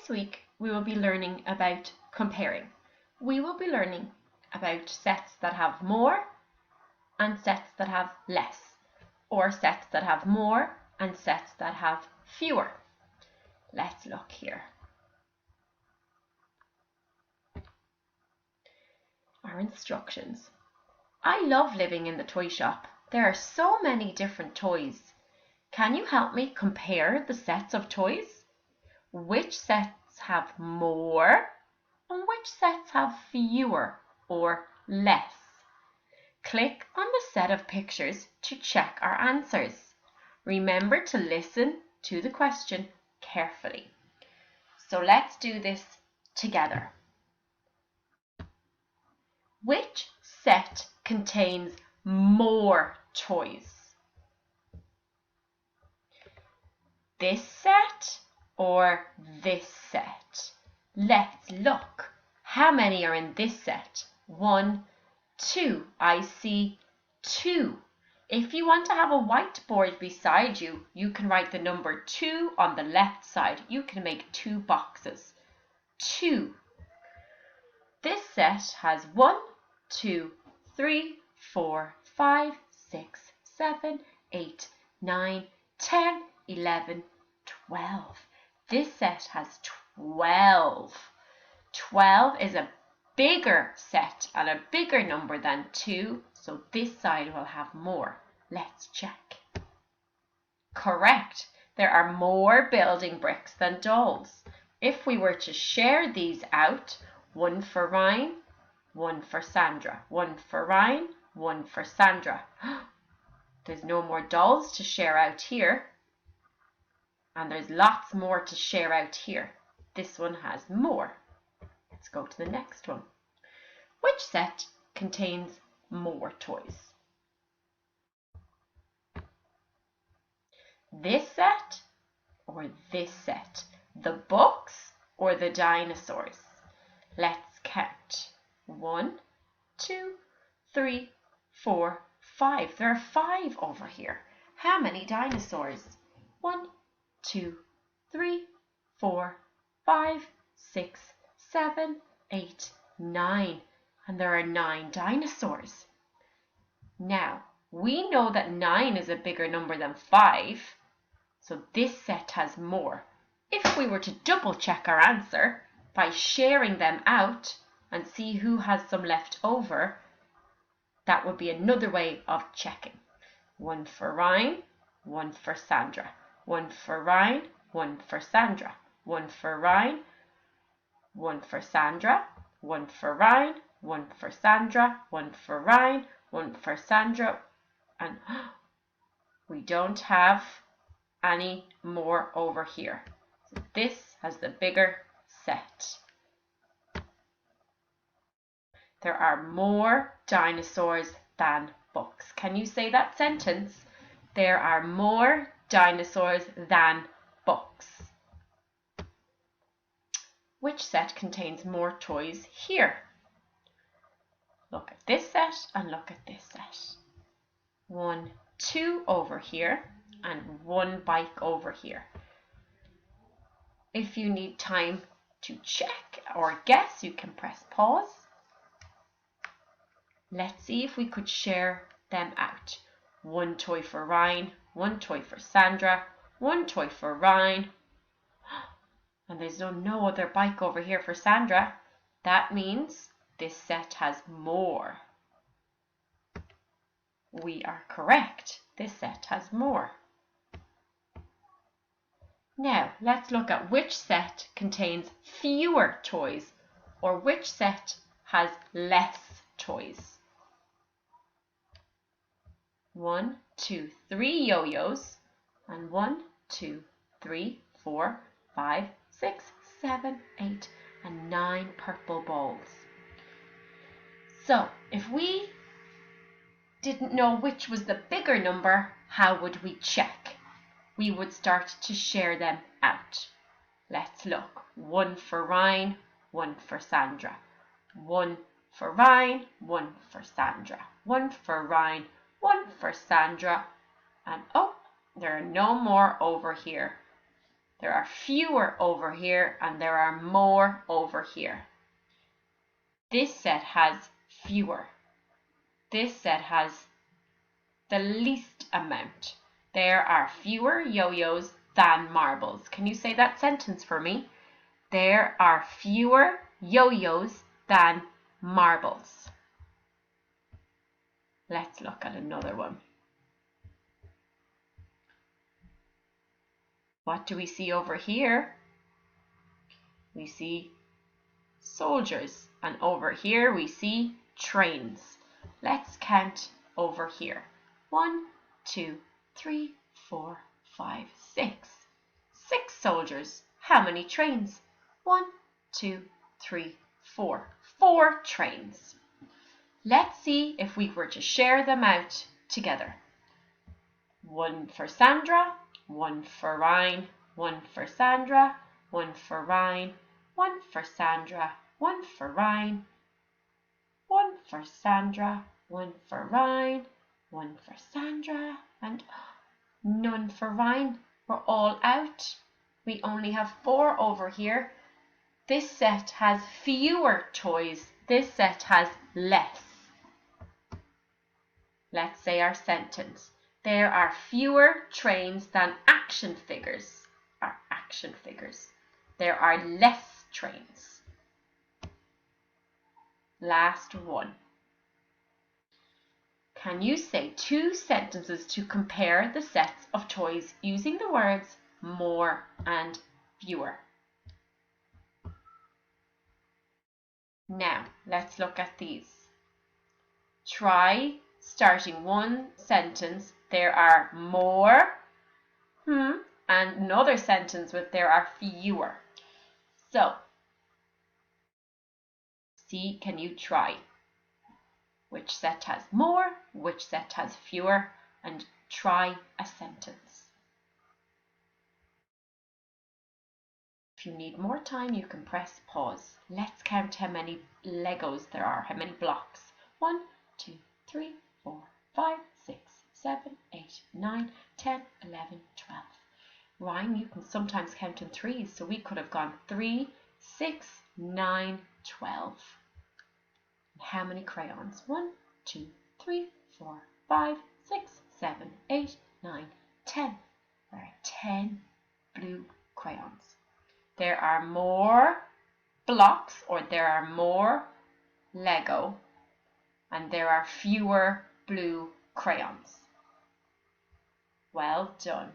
This week we will be learning about comparing. We will be learning about sets that have more and sets that have less, or sets that have more and sets that have fewer. Let's look here. Our instructions. I love living in the toy shop. There are so many different toys. Can you help me compare the sets of toys? Which sets have more and which sets have fewer or less? Click on the set of pictures to check our answers. Remember to listen to the question carefully. So let's do this together. Which set contains more toys? This set or this set? Let's look. How many are in this set? 1, 2. I see 2. If you want to have a whiteboard beside you, you can write the number 2 on the left side. You can make 2 boxes. 2. This set has 1, 2, 3, 4, 5, 6, 7, 8, 9, 10, 11, 12. This set has 12. 12 is a bigger set and a bigger number than 2, so this side will have more. Let's check. Correct. There are more building bricks than dolls. If we were to share these out, 1 for Ryan, 1 for Sandra, 1 for Ryan, 1 for Sandra. There's no more dolls to share out here. And there's lots more to share out here. This one has more. Let's go to the next one. Which set contains more toys? This set or this set? The books or the dinosaurs? Let's count. 1, 2, 3, 4, 5. There are 5 over here. How many dinosaurs? 1, 2, 3, 4, 5, 6, 7, 8, 9. And there are 9 dinosaurs. Now, we know that 9 is a bigger number than 5, so this set has more. If we were to double check our answer by sharing them out and see who has some left over, that would be another way of checking. 1 for Ryan, 1 for Sandra. 1 for Ryan, 1 for Sandra. 1 for Ryan, 1 for Sandra. 1 for Ryan, 1 for Sandra. 1 for Ryan, 1 for Sandra. And we don't have any more over here. So this has the bigger set. There are more dinosaurs than books. Can you say that sentence? There are more dinosaurs than books. Which set contains more toys here? Look at this set and look at this set. 1, 2 over here and 1 bike over here. If you need time to check or guess, you can press pause. Let's see if we could share them out. 1 toy for Ryan, 1 toy for Sandra, 1 toy for Ryan. And there's no other bike over here for Sandra. That means this set has more. We are correct. This set has more. Now, let's look at which set contains fewer toys or which set has less toys. 1, 2, 3 yo-yos and 1, 2, 3, 4, 5, 6, 7, 8 and 9 purple balls. So, if we didn't know which was the bigger number, how would we check? We would start to share them out. Let's look. 1 for Ryan, 1 for Sandra. 1 for Ryan, 1 for Sandra. 1 for Ryan, 1 for Sandra. And oh, there are no more over here. There are fewer over here and there are more over here. This set has fewer. This set has the least amount. There are fewer yo-yos than marbles. Can you say that sentence for me? There are fewer yo-yos than marbles. Let's look at another one. What do we see over here? We see soldiers, and over here we see trains. Let's count over here. 1, 2, 3, 4, 5, 6. 6 soldiers. How many trains? 1, 2, 3, 4. 4 trains. Let's see if we were to share them out together. 1 for Sandra, 1 for Ryan, 1 for Sandra, 1 for Ryan, 1 for Sandra, 1 for Ryan, 1 for Sandra, 1 for Ryan, 1 for Sandra, and none for Ryan. We're all out. We only have 4 over here. This set has fewer toys. This set has less. Let's say our sentence. There are fewer trains than action figures. There are less trains. Last one. Can you say 2 sentences to compare the sets of toys using the words more and fewer? Now, let's look at these. Try starting one sentence, there are more, and another sentence with there are fewer. So, see, can you try? Which set has more, which set has fewer, and try a sentence. If you need more time, you can press pause. Let's count how many Legos there are, how many blocks. 1, 2, 3, 4, 5, 6, 7, 8, 9, 10, 11, 12. Ryan, you can sometimes count in threes, so we could have gone 3, 6, 9, 12. And how many crayons? 1, 2, 3, 4, 5, 6, 7, 8, 9, 10. There are 10 blue crayons. There are more blocks, or there are more Lego, and there are fewer blue crayons. Well done.